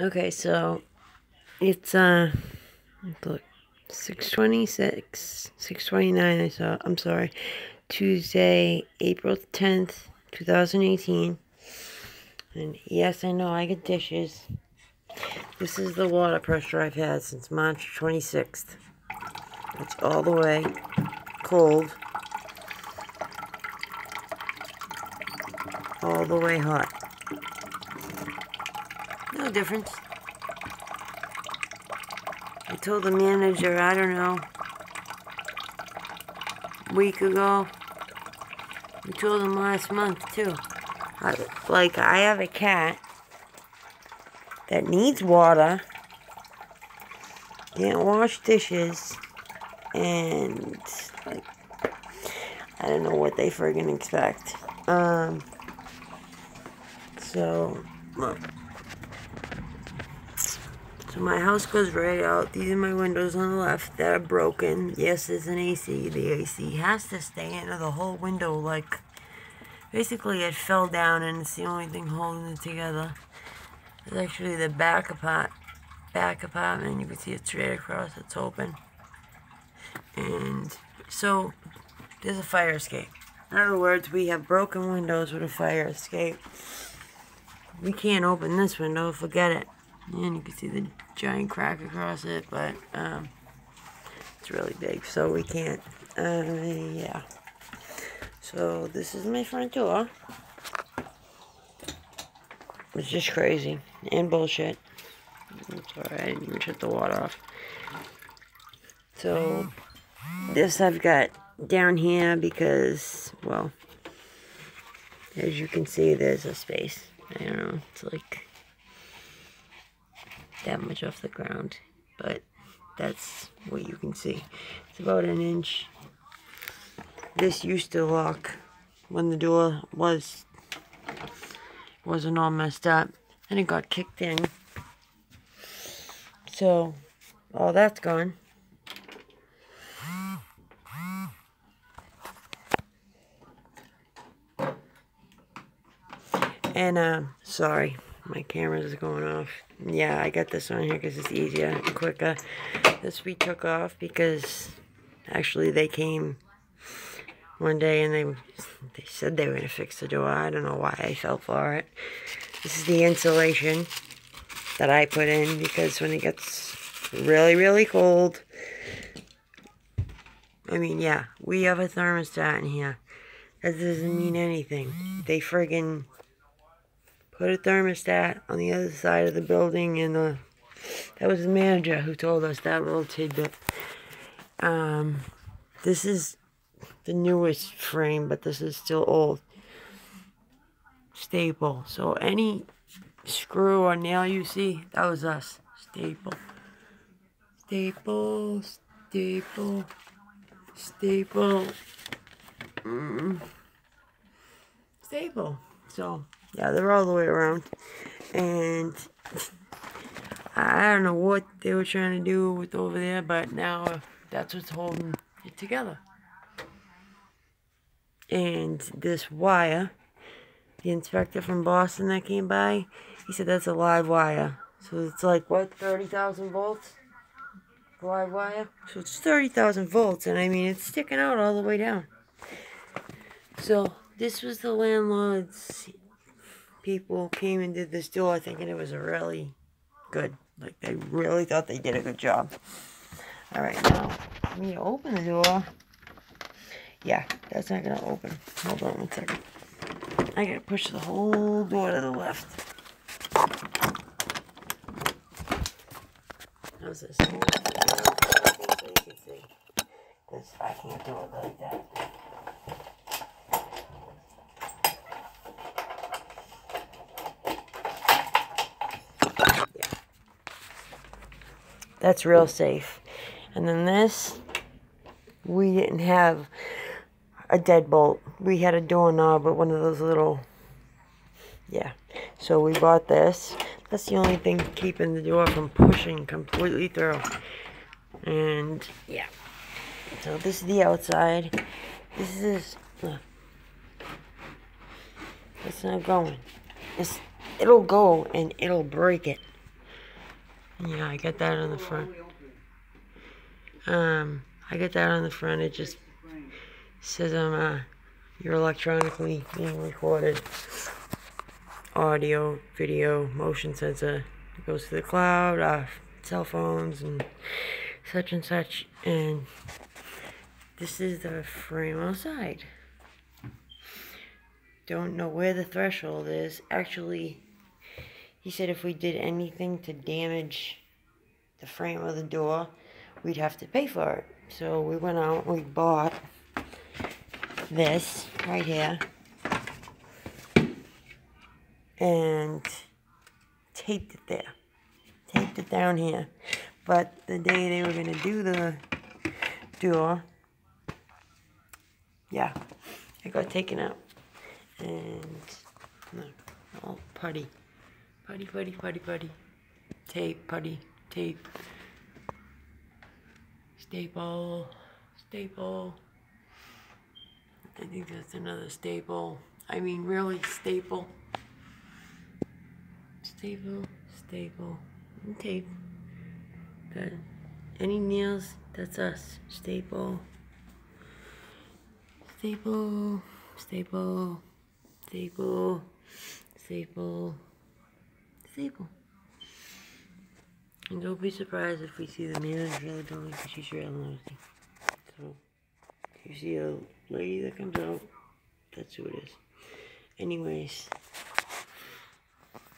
Okay, so it's look, 6:26, 6:29. I'm sorry, Tuesday, April 10th, 2018. And yes, I know I get dishes. This is the water pressure I've had since March 26th. It's all the way cold, all the way hot. No difference. I told the manager, I don't know, a week ago. I told him last month too. I have a cat that needs water, can't wash dishes, and like, I don't know what they friggin' expect. So my house goes right out. These are my windows on the left that are broken. Yes, there's an AC. The AC has to stay into the whole window. Like, basically it fell down and it's the only thing holding it together. It's actually the back apartment. You can see it straight across. It's open. And so there's a fire escape. In other words, we have broken windows with a fire escape. We can't open this window, forget it. And you can see the giant crack across it, but it's really big, so we can't. Yeah. So this is my front door. It's just crazy and bullshit. I'm sorry, I didn't even shut the water off. So this I've got down here because, well, as you can see, there's a space. I don't know, it's like that much off the ground, but that's what you can see. It's about an inch. This used to lock when the door wasn't all messed up, and it got kicked in. So all that's gone. And sorry, my camera's going off. Yeah, I got this on here because it's easier and quicker. This we took off because actually they came one day and they said they were going to fix the door. I don't know why I fell for it. This is the insulation that I put in because when it gets really, really cold, I mean, yeah, we have a thermostat in here. That doesn't mean anything. They friggin' put a thermostat on the other side of the building, and that was the manager who told us that little tidbit. This is the newest frame, but this is still old. Staple. So any screw or nail you see, that was us. Staple. Staple. Staple. Staple. Staple. So yeah, they're all the way around. And I don't know what they were trying to do with over there, but now that's what's holding it together. And this wire, the inspector from Boston that came by, he said that's a live wire. So it's like, what, 30,000 volts? Live wire? So it's 30,000 volts, and I mean, it's sticking out all the way down. So this was the landlord's people came and did this door thinking it was really good. Like, they really thought they did a good job. Alright, now, let me open the door. Yeah, that's not gonna open. Hold on 1 second. I gotta push the whole door to the left. How's this? So you can see. Because I can't do it like that. That's real safe. And then this, we didn't have a deadbolt. We had a doorknob, but one of those little, yeah. So we bought this. That's the only thing keeping the door from pushing completely through. And yeah. So this is the outside. This is, it's not going. It'll go and it'll break it. Yeah, I got that on the front. I got that on the front. It just says you're electronically being recorded. Audio, video, motion sensor. It goes to the cloud, cell phones, and such. And this is the frame outside. Don't know where the threshold is. Actually, he said if we did anything to damage the frame of the door, we'd have to pay for it. So we went out and we bought this right here and taped it there. Taped it down here. But the day they were going to do the door, yeah, it got taken out. And look, all putty. Tape, putty, tape. Staple. I think that's another staple. I mean, really, staple. Staple, and tape. Good. Any nails, that's us. Staple. And don't be surprised if we see the manager of the building, because she's real nosy. So, if you see a lady that comes out, that's who it is. Anyways,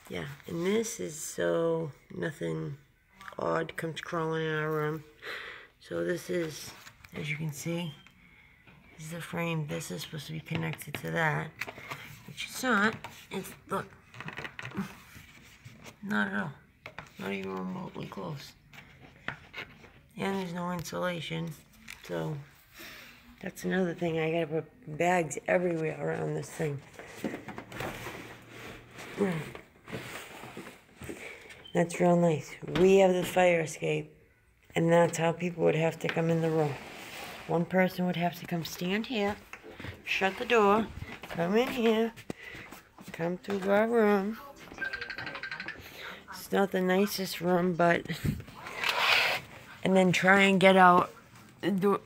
yeah, and this is so nothing odd comes crawling in our room. So this is, as you can see, this is the frame. This is supposed to be connected to that, which it's not. It's, look, not at all. Not even remotely close. And there's no insulation, so that's another thing. I gotta put bags everywhere around this thing. That's real nice. We have the fire escape, and that's how people would have to come in the room. One person would have to come stand here, shut the door, come in here, come through our room. It's not the nicest room, but... and then try and get out the door.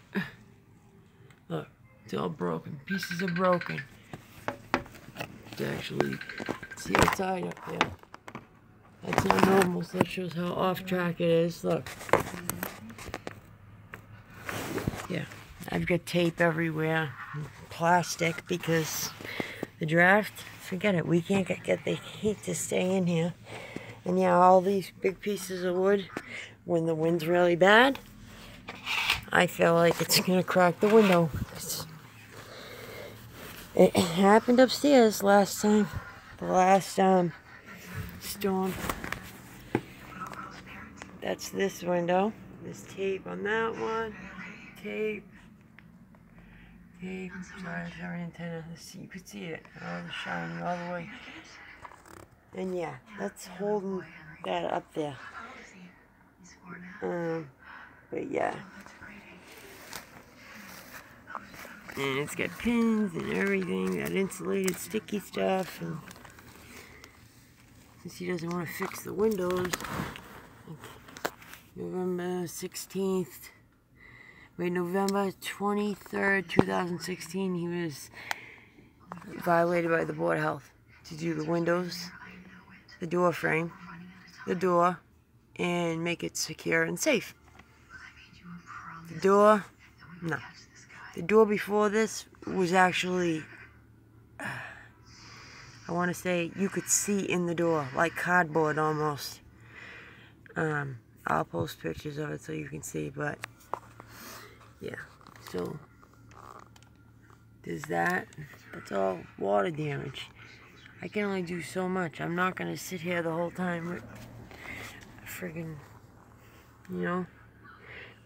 Look, it's all broken. Pieces are broken. To actually see outside up there. That's not normal, so that shows how off track it is. Look. Yeah, I've got tape everywhere. Plastic, because the draft, forget it. We can't get the heat to stay in here. And yeah, all these big pieces of wood, when the wind's really bad, I feel like it's gonna crack the window. It happened upstairs last time, the last storm. That's this window. There's tape on that one. Tape. Sorry, sorry, antenna. You could see it. Oh, it's shining all the way. And yeah, that's holding that up there. But yeah. And it's got pins and everything, that insulated sticky stuff. And since he doesn't want to fix the windows, November 23rd, 2016, he was violated by the Board of Health to do the windows, the door frame, the door, and make it secure and safe. The door, no. The door before this was actually, I want to say, you could see in the door, like cardboard almost. I'll post pictures of it so you can see, but yeah, so there's that. That's all water damage. I can only do so much. I'm not going to sit here the whole time. Friggin', you know,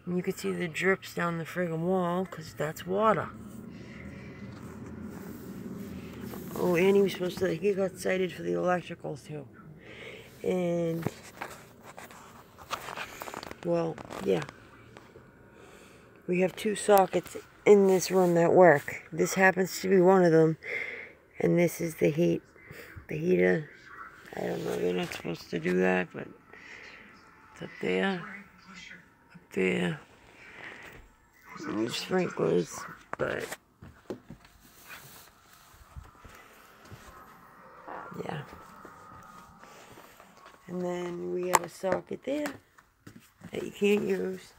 and you can see the drips down the friggin' wall, because that's water. Oh, and he was supposed to, he got cited for the electrical too. And, well, yeah. We have 2 sockets in this room that work. This happens to be one of them. And this is the heat. The heater. I don't know, they're not supposed to do that, but It's up there, and sprinklers, but yeah. And then we have a socket there that you can't use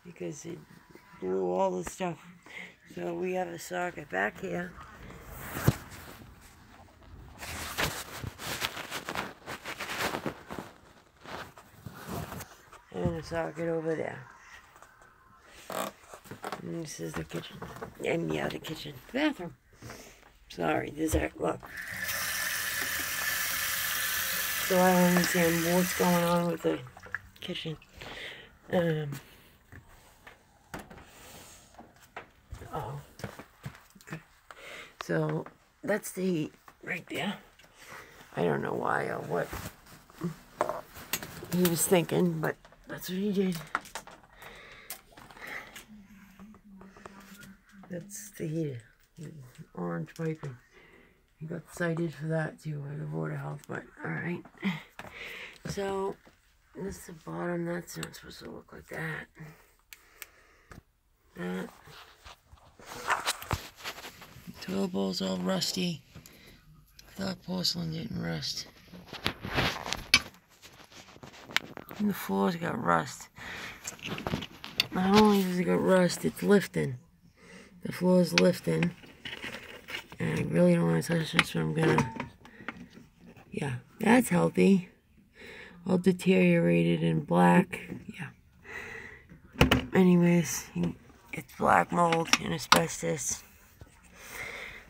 because it blew all the stuff. So we have a socket back here. And a socket over there. And this is the kitchen. And yeah, the kitchen. The bathroom. Sorry, there's that. Look. So I don't understand what's going on with the kitchen. Oh. Okay. So that's the heat right there. I don't know why or what he was thinking, but that's what he did. That's the heater. Orange piping. He got cited for that too by the Board of Health, but alright. So, this is the bottom. That's not supposed to look like that. That. The toilet bowl's all rusty. I thought porcelain didn't rust. And the floor's got rust. Not only does it got rust, it's lifting. The floor's lifting. And I really don't want to touch this, so I'm gonna... Yeah, that's healthy. All deteriorated and black. Yeah. Anyways, it's black mold and asbestos.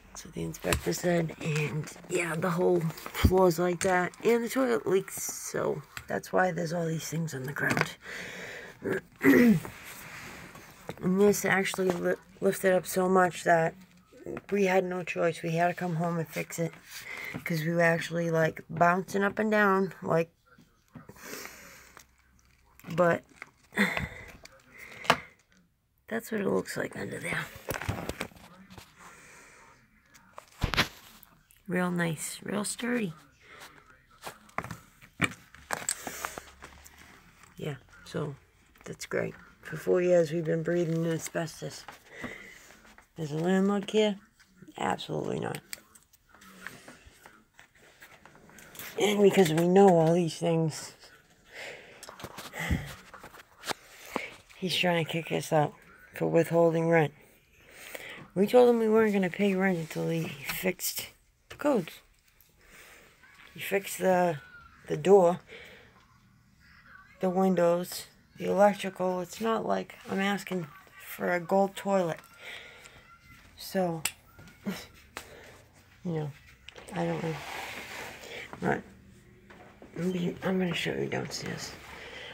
That's what the inspector said. And yeah, the whole floor's like that. And the toilet leaks, so that's why there's all these things on the ground. And this actually lifted up so much that we had no choice. We had to come home and fix it. Because we were actually like bouncing up and down. Like, but that's what it looks like under there. Real nice. Real sturdy. Yeah, so that's great. For 4 years we've been breathing in asbestos. Is a landlord care? Absolutely not. And because we know all these things, he's trying to kick us out for withholding rent. We told him we weren't going to pay rent until he fixed the codes. He fixed the door, the windows, the electrical. It's not like I'm asking for a gold toilet. So, you know, I don't know. But I'm going to show you downstairs.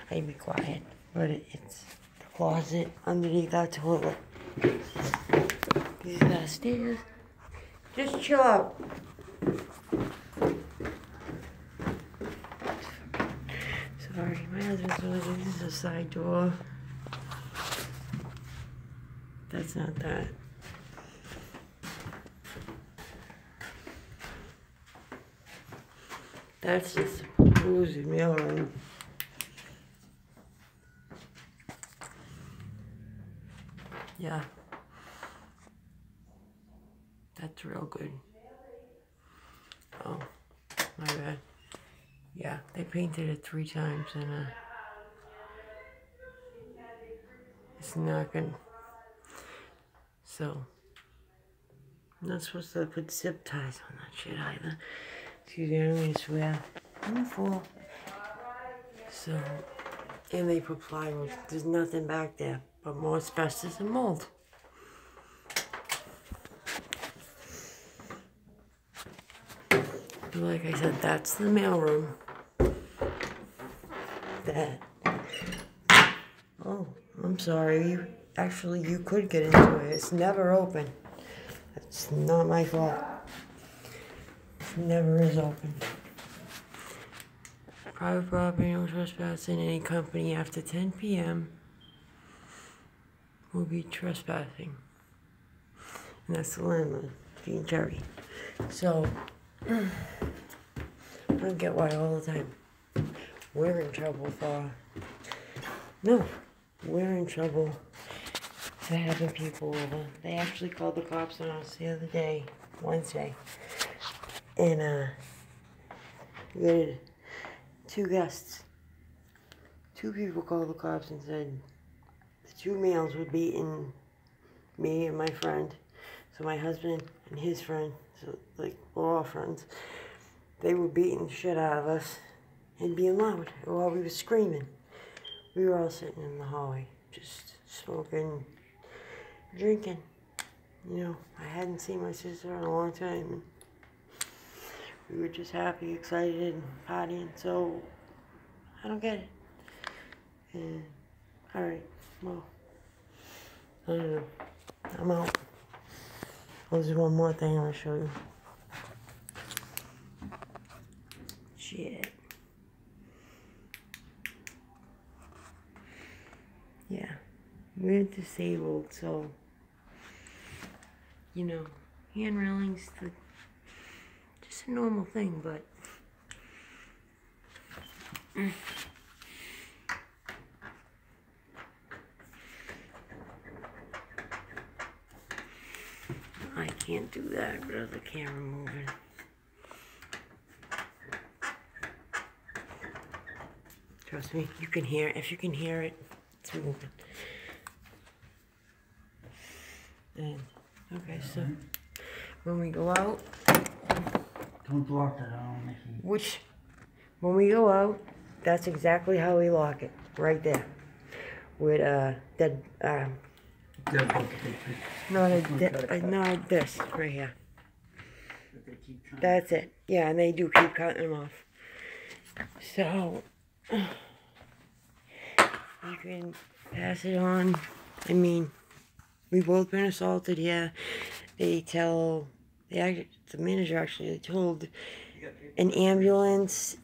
I'd be quiet. But it's the closet underneath that toilet. These are the stairs. Just chill out. Sorry, my husband's really good. This is a side door. That's not that. That's just supposed mailroom. Yeah. That's real good. Oh, my bad. Yeah, they painted it 3 times and it's not good. So, I'm not supposed to put zip ties on that shit either. Excuse me, I'm gonna swear. I'm a fool. So, and they put plywood. There's nothing back there but more asbestos and mold. But like I said, that's the mailroom. That. Oh, I'm sorry. You could get into it. It's never open. That's not my fault. It never is open. Private property, no trespassing. Any company after 10 p.m. will be trespassing. And that's the landlord, being Jerry. So, I don't get why all the time. we're in trouble for... No, we're in trouble for having people over. They actually called the cops on us the other day, Wednesday. And, we had 2 guests. 2 people called the cops and said the 2 males were beating me and my friend. So my husband and his friend, so like we're all friends, they were beating the shit out of us and being loud while we were screaming. We were all sitting in the hallway, just smoking, drinking. You know, I hadn't seen my sister in a long time. And we were just happy, excited, and partying. So I don't get it. And alright, well, I don't know. I'm out. Oh, there's one more thing I'm gonna show you. Shit. Yeah. We're disabled, so, you know, hand railing's just a normal thing, but I can't do that without the camera moving. Trust me, you can hear it. If you can hear it, it's moving. And, okay, so when we go out, don't block that on. When we go out, that's exactly how we lock it, right there. With not this, right here. That's it. Yeah, and they do keep cutting them off. So, you can pass it on. I mean, we've both been assaulted here. The manager actually told an ambulance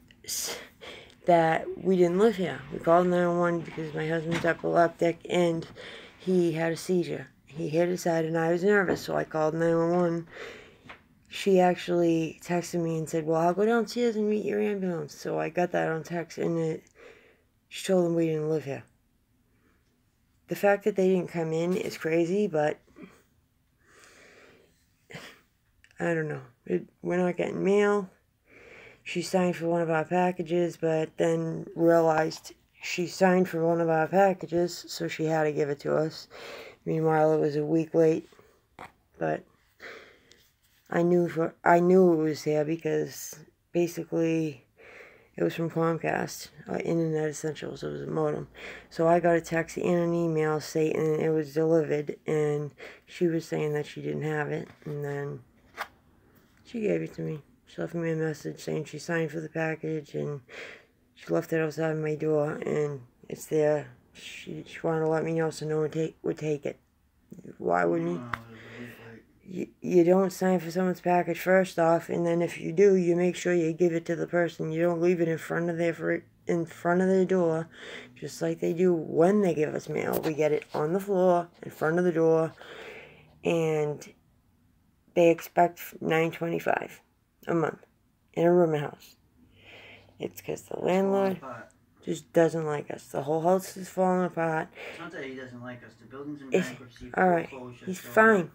that we didn't live here. We called 911 because my husband's epileptic and he had a seizure. He hit his head and I was nervous, so I called 911. She actually texted me and said, well, I'll go downstairs and meet your ambulance. So I got that on text and she told them we didn't live here. The fact that they didn't come in is crazy, but I don't know. We're not getting mail. She signed for one of our packages, but then realized she signed for one of our packages, so she had to give it to us. Meanwhile, it was a week late, but I knew it was there because basically it was from Comcast, Internet Essentials. It was a modem. So I got a text and an email saying it was delivered, and she was saying that she didn't have it, and then she gave it to me. She left me a message saying she signed for the package, and she left it outside my door, and it's there. She wanted to let me know so no one would take it. Why wouldn't you don't sign for someone's package first off, and then if you do, you make sure you give it to the person. You don't leave it in front of their door, just like they do when they give us mail. We get it on the floor, in front of the door, and they expect $9.25 a month in a rooming house. It's because the landlord just doesn't like us. The whole house is falling apart. It's not that he doesn't like us. The building's in bankruptcy. Alright, he's fine.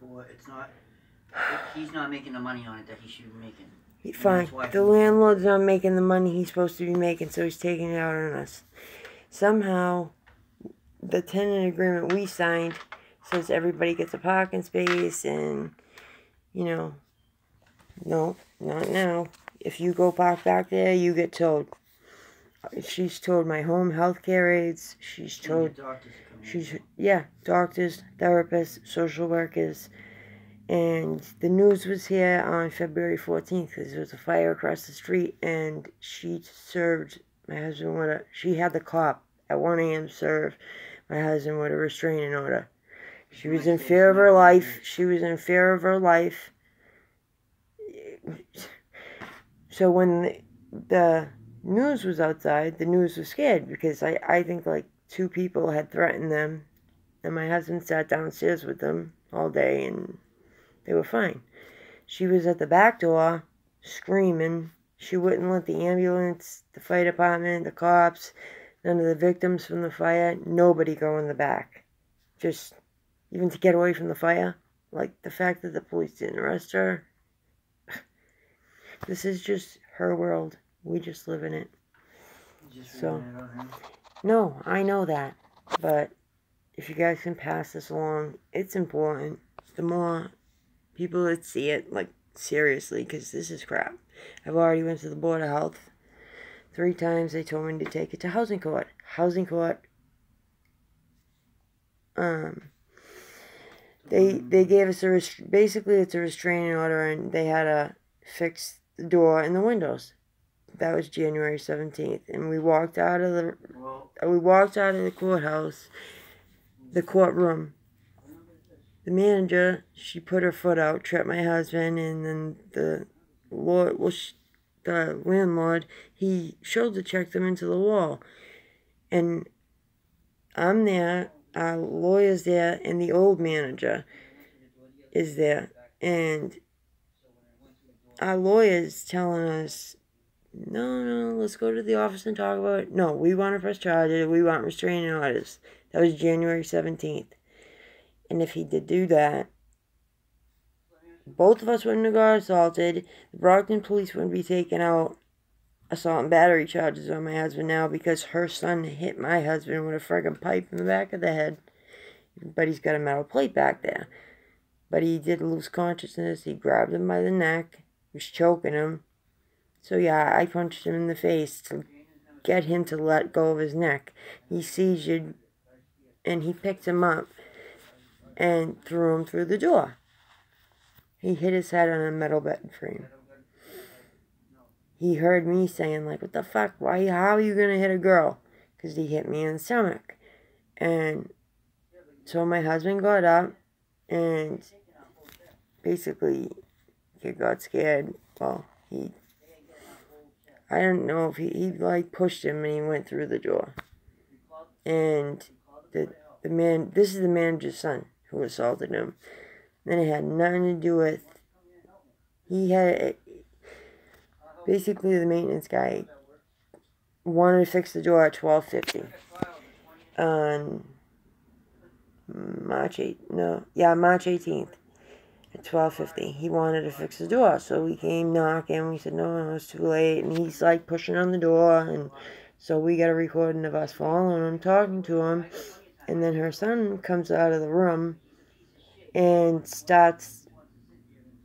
He's not making the money on it that he should be making. He's fine. The landlord's not making the money he's supposed to be making, so he's taking it out on us. Somehow, the tenant agreement we signed says everybody gets a parking space, and, you know, no, not now. If you go park back there, you get towed. She's told my home health care aides. She's told, doctors, therapists, social workers. And the news was here on February 14th because there was a fire across the street, and she served my husband with she had the cop at 1 a.m. serve my husband with a restraining order. She was in fear of her life. She was in fear of her life. So when the news was outside, the news was scared because I think like 2 people had threatened them, and my husband sat downstairs with them all day and they were fine. She was at the back door screaming. She wouldn't let the ambulance, the fire department, the cops, none of the victims from the fire, nobody go in the back. Just, even to get away from the fire. Like, the fact that the police didn't arrest her. This is just her world. We just live in it. So, no, I know that. But if you guys can pass this along, it's important. The more people that see it, like, seriously, because this is crap. I've already went to the Board of Health 3 times. They told me to take it to housing court. Housing court, they gave us basically it's a restraining order, and they had to fix the door and the windows. That was January 17th, and we walked out of the courthouse, the courtroom. The manager, she put her foot out, tripped my husband, and then the landlord, he shoulder checked them into the wall. And I'm there, our lawyer's there, and the old manager is there. And our lawyer's telling us, no, let's go to the office and talk about it. No, we want to press charges. We want restraining orders. That was January 17th. And if he did do that, both of us wouldn't have got assaulted. The Brockton police wouldn't be taking out assault and battery charges on my husband now because her son hit my husband with a friggin' pipe in the back of the head. But he's got a metal plate back there. But he did lose consciousness. He grabbed him by the neck. He was choking him. So yeah, I punched him in the face to get him to let go of his neck. He seizured, and he picked him up and threw him through the door. He hit his head on a metal bed frame. He heard me saying, like, what the fuck? How are you going to hit a girl? Because he hit me in the stomach. And so my husband got up, and basically he got scared. Well, I don't know if he like pushed him and he went through the door. And the man, this is the manager's son who assaulted him. Then it had nothing to do with, basically the maintenance guy wanted to fix the door at 12:50 on March 18th at 12:50. He wanted to fix the door, so we came knocking. We said, no, it's too late. And he's like pushing on the door, and so we got a recording of us following him, talking to him. And then her son comes out of the room and starts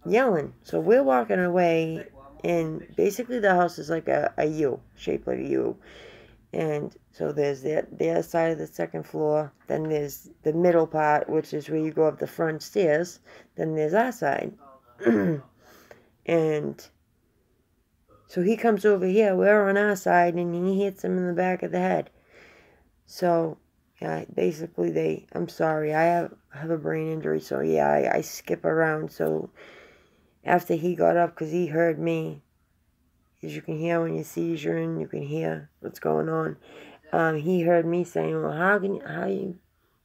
yelling. So we're walking away, and basically the house is like a U, shaped like a U. And so there's their side of the second floor, then there's the middle part, which is where you go up the front stairs, then there's our side. And so he comes over here, we're on our side, and he hits him in the back of the head. So, yeah, basically I'm sorry, I have a brain injury, so yeah, I skip around. So after he got up, because he heard me, as you can hear when you're seizuring, you can hear what's going on. He heard me saying, well, how are you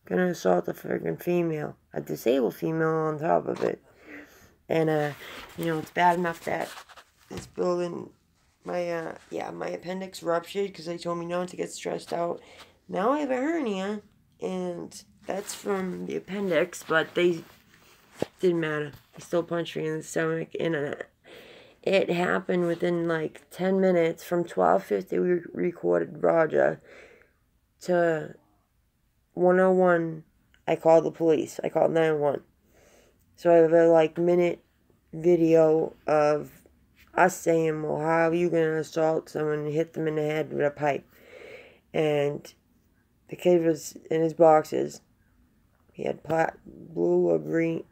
gonna assault a friggin' female, a disabled female on top of it? And it's bad enough that this building, my appendix ruptured because they told me not to get stressed out. Now I have a hernia, and that's from the appendix, but they didn't matter. He still punched me in the stomach, and it happened within like 10 minutes. From 12:50 we recorded Roger to 101. I called the police. I called 911. So I have a minute video of us saying, well, how are you going to assault someone and hit them in the head with a pipe? And the kid was in his boxes. He had blue or green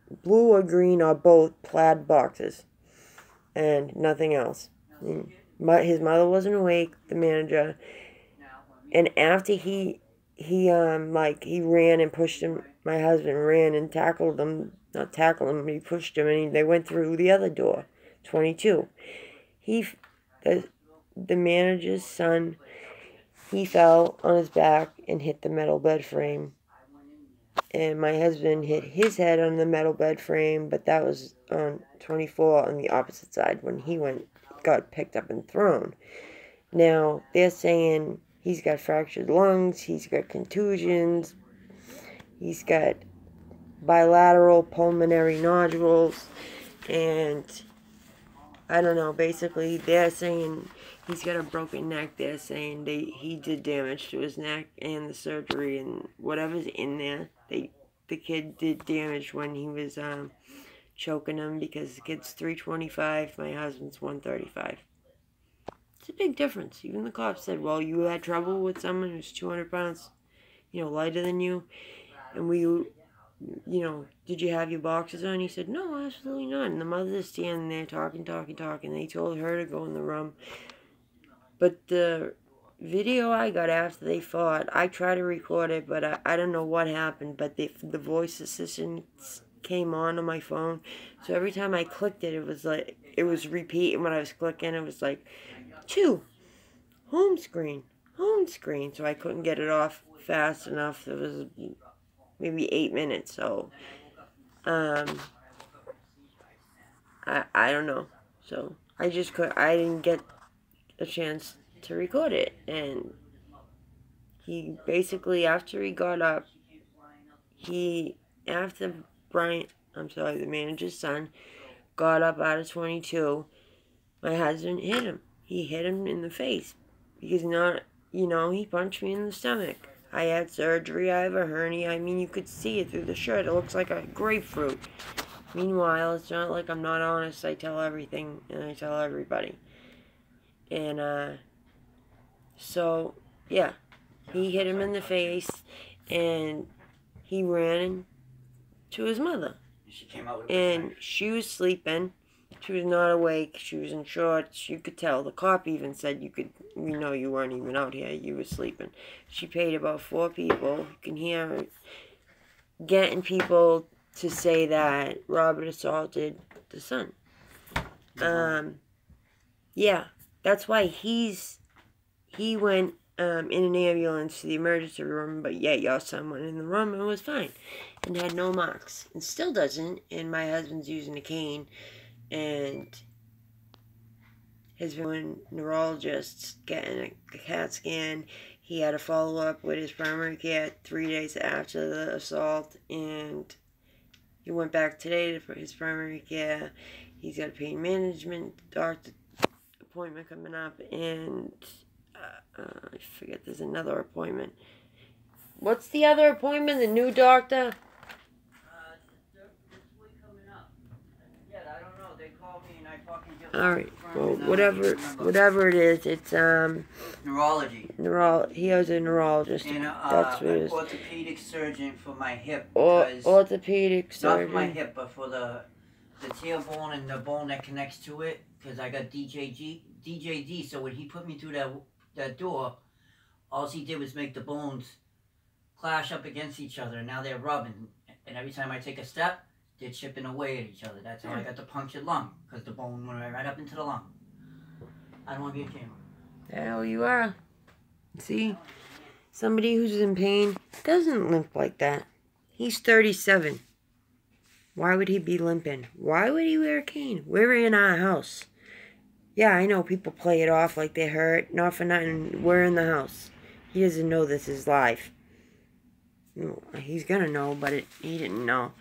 or both plaid boxes. And nothing else. His mother wasn't awake, the manager. And after he ran and pushed him, my husband ran and tackled him, not tackled him, but he pushed him, and they went through the other door, 22. The manager's son, he fell on his back and hit the metal bed frame. And my husband hit his head on the metal bed frame, but that was on 24 on the opposite side when he got got picked up and thrown. Now, they're saying he's got fractured lungs, he's got contusions, he's got bilateral pulmonary nodules, and I don't know, basically they're saying he's got a broken neck. They're saying he did damage to his neck and the surgery and whatever's in there. The kid did damage when he was choking him, because the kid's 325, my husband's 135. It's a big difference. Even the cops said, well, you had trouble with someone who's 200 pounds, lighter than you, and did you have your boxes on? He said, no, absolutely not. And the mother's standing there talking. They told her to go in the room. But the video I got after they fought, I tried to record it, but I don't know what happened. But the voice assistants came on my phone. So every time I clicked it, it was repeating when I was clicking. It was like, 2, home screen. So I couldn't get it off fast enough. It was maybe 8 minutes, so I don't know. So I didn't get a chance to record it. And he basically, after he got up, after the manager's son, got up out of 22, my husband hit him. He hit him in the face, because he punched me in the stomach. I had surgery, I have a hernia. I mean, you could see it through the shirt. It looks like a grapefruit. Meanwhile, it's not like I'm not honest. I tell everything, and I tell everybody. And, so, yeah. He hit him in the face, and he ran to his mother. And she was sleeping. She was not awake. She was in shorts. You could tell. The cop even said we know you weren't even out here. You were sleeping. She paid about 4 people. You can hear her getting people to say that Robert assaulted the son. Yeah. That's why he went in an ambulance to the emergency room, but yet your son went in the room and was fine. And had no marks. And still doesn't. And my husband's using a cane. And has been with neurologists getting a CAT scan. He had a follow-up with his primary care 3 days after the assault, and he went back today for his primary care. He's got a pain management doctor appointment coming up, and I forget, there's another appointment. What's the other appointment? The new doctor? Alright, well, whatever it is, it's, neurology. He has a neurologist. And, that's what it is. orthopedic surgeon for my hip. Orthopedic surgeon. Not for my hip, but for the tailbone and the bone that connects to it, because I got DJD, so when he put me through that door, all he did was make the bones clash up against each other, and now they're rubbing. And every time I take a step, they're chipping away at each other. That's how I got the punctured lung, because the bone went right up into the lung. I don't want to be a camera. Hell, you are. See? Somebody who's in pain doesn't limp like that. He's 37. Why would he be limping? Why would he wear a cane? We're in our house. Yeah, I know people play it off like they're hurt. Not for nothing. We're in the house. He doesn't know this is live. He's gonna know, but he didn't know.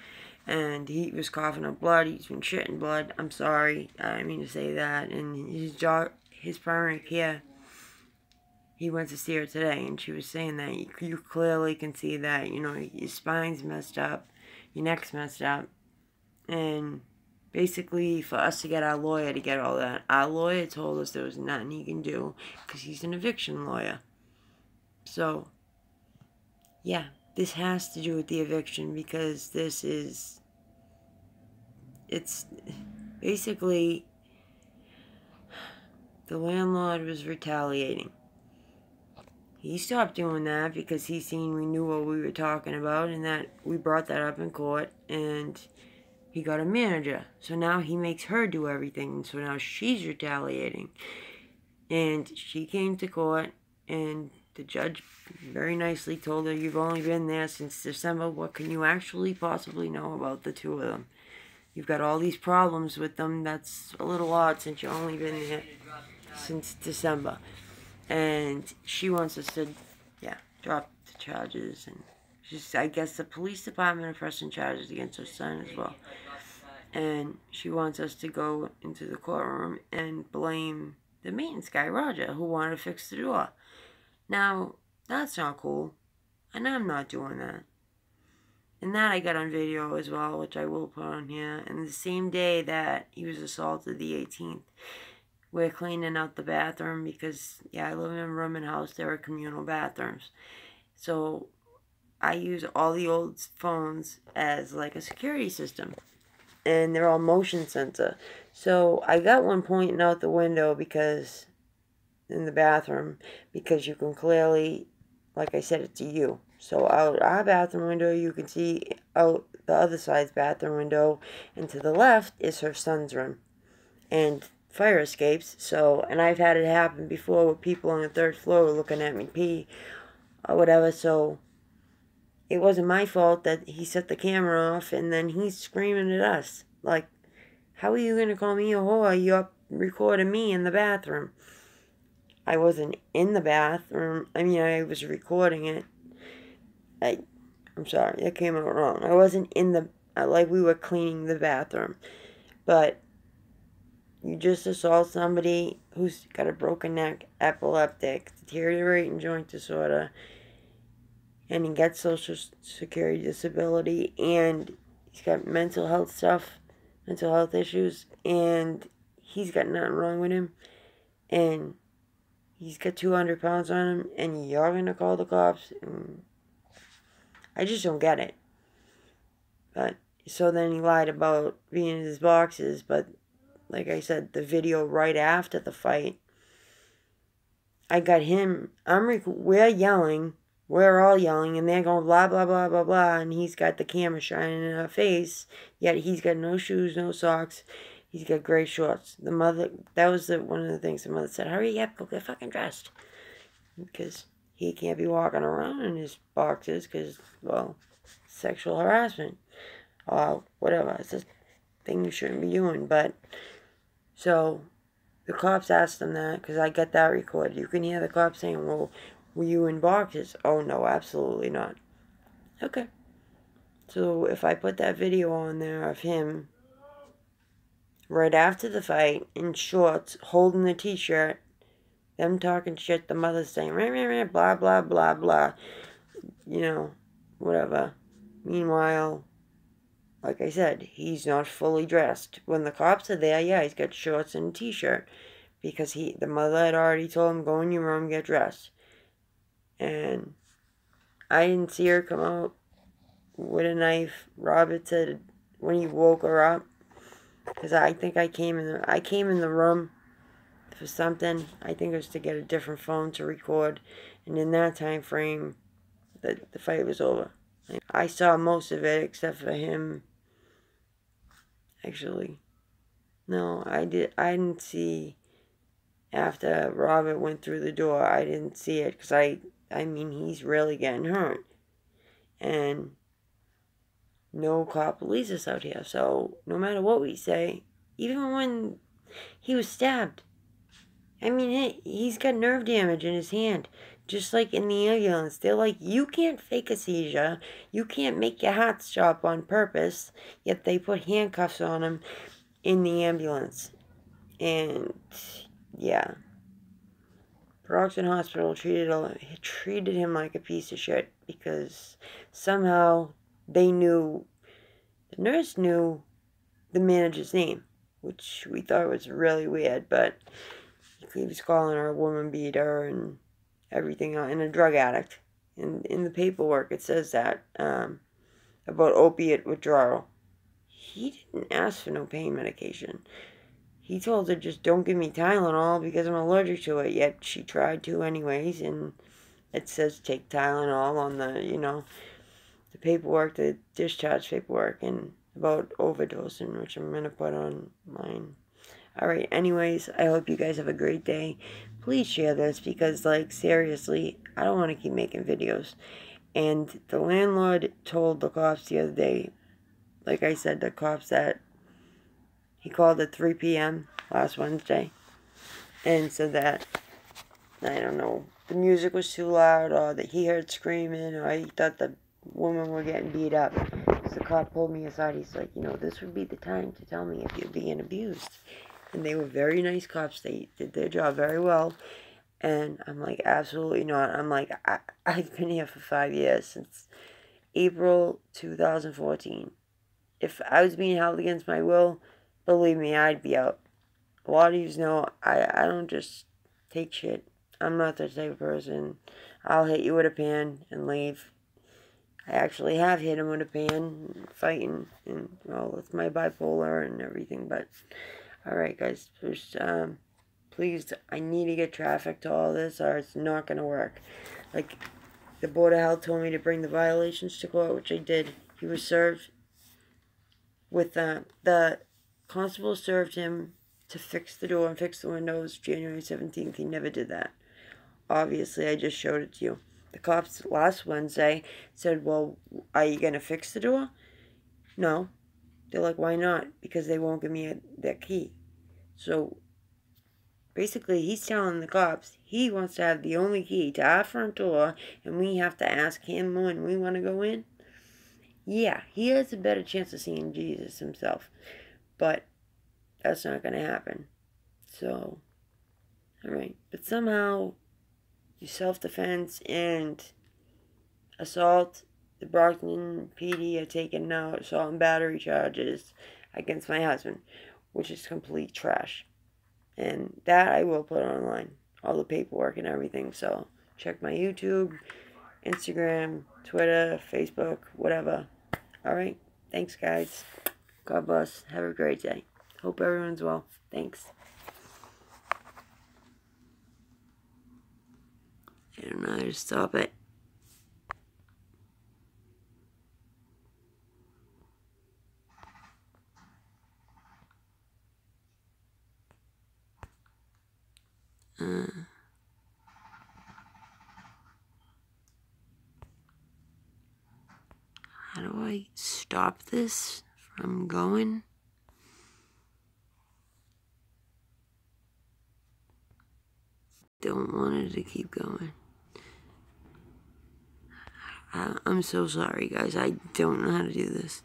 And he was coughing up blood. He's been shitting blood. I'm sorry. I didn't mean to say that. And his primary care, he went to see her today, and she was saying that you clearly can see that, your spine's messed up, your neck's messed up. And basically, for us to get our lawyer to get all that, our lawyer told us there was nothing he can do, because he's an eviction lawyer. So, yeah, this has to do with the eviction, because it's basically, the landlord was retaliating. He stopped doing that because he seen we knew what we were talking about, and that we brought that up in court, and he got a manager. So now he makes her do everything, so now she's retaliating. And she came to court, and the judge very nicely told her, you've only been there since December. What can you actually possibly know about the two of them? you've got all these problems with them. That's a little odd since you've only been there since December. And she wants us to, yeah, drop the charges. And she's, I guess the police department are pressing charges against her son as well. And she wants us to go into the courtroom and blame the maintenance guy, Roger, who wanted to fix the door. Now, that's not cool. And I'm not doing that. And that I got on video as well, which I will put on here. And the same day that he was assaulted, the 18th, we're cleaning out the bathroom because, yeah, I live in a room and house. There are communal bathrooms. So I use all the old phones as like a security system. And they're all motion sensor. So I got one pointing out the window because, in the bathroom, because you can clearly, like I said, it's a U. So out our bathroom window, you can see out the other side's bathroom window, and to the left is her son's room. And fire escapes, so, and I've had it happen before with people on the 3rd floor looking at me pee, or whatever, so it wasn't my fault that he set the camera off, and then he's screaming at us. Like, how are you going to call me a whore? You're recording me in the bathroom. I wasn't in the bathroom. I mean, I was recording it. I'm sorry, that came out wrong. I wasn't in the, like we were cleaning the bathroom. But you just assault somebody who's got a broken neck, epileptic, deteriorating joint disorder, and he gets social security disability, and he's got mental health stuff, mental health issues, and he's got nothing wrong with him, and he's got 200 pounds on him, and you're going to call the cops. And I just don't get it. But, so then he lied about being in his boxes, but like I said, the video right after the fight, I got him, we're yelling, we're all yelling, and they're going blah, blah, blah, blah, blah, and he's got the camera shining in our face, yet he's got no shoes, no socks, he's got gray shorts. The mother, that was one of the things the mother said, hurry up, go get fucking dressed. Because he can't be walking around in his boxes because, well, sexual harassment. Whatever, it's a thing you shouldn't be doing, but, so, the cops asked him that, because I got that recorded. You can hear the cops saying, well, were you in boxes? Oh, no, absolutely not. Okay. So, if I put that video on there of him right after the fight, in shorts, holding the t-shirt, them talking shit, the mother saying, rah, rah, rah, blah, blah, blah, blah, you know, whatever. Meanwhile, like I said, he's not fully dressed. When the cops are there, yeah, he's got shorts and a t-shirt. Because the mother had already told him, go in your room, get dressed. And I didn't see her come out with a knife. Robert said when he woke her up, because I think I came in the room for something. I think it was to get a different phone to record. And in that time frame, the fight was over. I saw most of it except for him. Actually, no, I didn't see. After Robert went through the door, I didn't see it because I mean, he's really getting hurt. And no cop believes us out here. So no matter what we say, even when he was stabbed, I mean, he's got nerve damage in his hand. Just like in the ambulance, they're like, you can't fake a seizure. You can't make your heart stop on purpose. Yet they put handcuffs on him in the ambulance. And yeah, Broxton Hospital treated him like a piece of shit because somehow they knew, the nurse knew the manager's name, which we thought was really weird, but he was calling her a woman beater and everything, and a drug addict. In the paperwork it says that, about opiate withdrawal. He didn't ask for no pain medication. He told her, just don't give me Tylenol because I'm allergic to it. Yet she tried to anyways, and it says take Tylenol on the, you know, the paperwork, the discharge paperwork, and about overdosing, which I'm going to put on mine. Alright, anyways, I hope you guys have a great day. Please share this because, like, seriously, I don't want to keep making videos. And the landlord told the cops the other day, like I said, the cops that He called at 3 p.m. last Wednesday and said that, I don't know, the music was too loud, or that he heard screaming, or he thought the women were getting beat up. So the cop pulled me aside. He's like, this would be the time to tell me if you're being abused. And they were very nice cops. They did their job very well. And I'm like, absolutely not. I'm like, I've been here for 5 years, since April 2014. If I was being held against my will, believe me, I'd be out. A lot of you know I don't just take shit. I'm not the type of person. I'll hit you with a pan and leave. I actually have hit him with a pan, fighting, and with my bipolar and everything. But alright, guys, just please, I need to get traffic to all this, or it's not gonna work. Like, the Board of Health told me to bring the violations to court, which I did. He was served with the constable served him to fix the door and fix the windows January 17th. He never did that. Obviously, I just showed it to you. The cops last Wednesday said, well, are you going to fix the door? No. They're like, why not? Because they won't give me that key. So, basically, he's telling the cops he wants to have the only key to our front door, and we have to ask him when we want to go in. Yeah, he has a better chance of seeing Jesus himself. But that's not going to happen. So, alright. But somehow, your self-defense and assault, the Brockton PD are taking now assault and battery charges against my husband, which is complete trash. And that I will put online, all the paperwork and everything. So check my YouTube, Instagram, Twitter, Facebook, whatever. Alright, thanks guys. God bless. Have a great day. Hope everyone's well. Thanks. I don't know how to stop it. How do I stop this from going? Don't want it to keep going. I'm so sorry, guys. I don't know how to do this.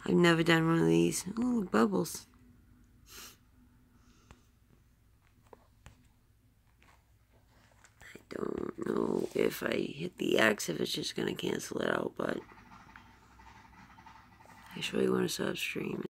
I've never done one of these. Ooh, bubbles. I don't know if I hit the X, if it's just going to cancel it out, but I actually want to stop streaming.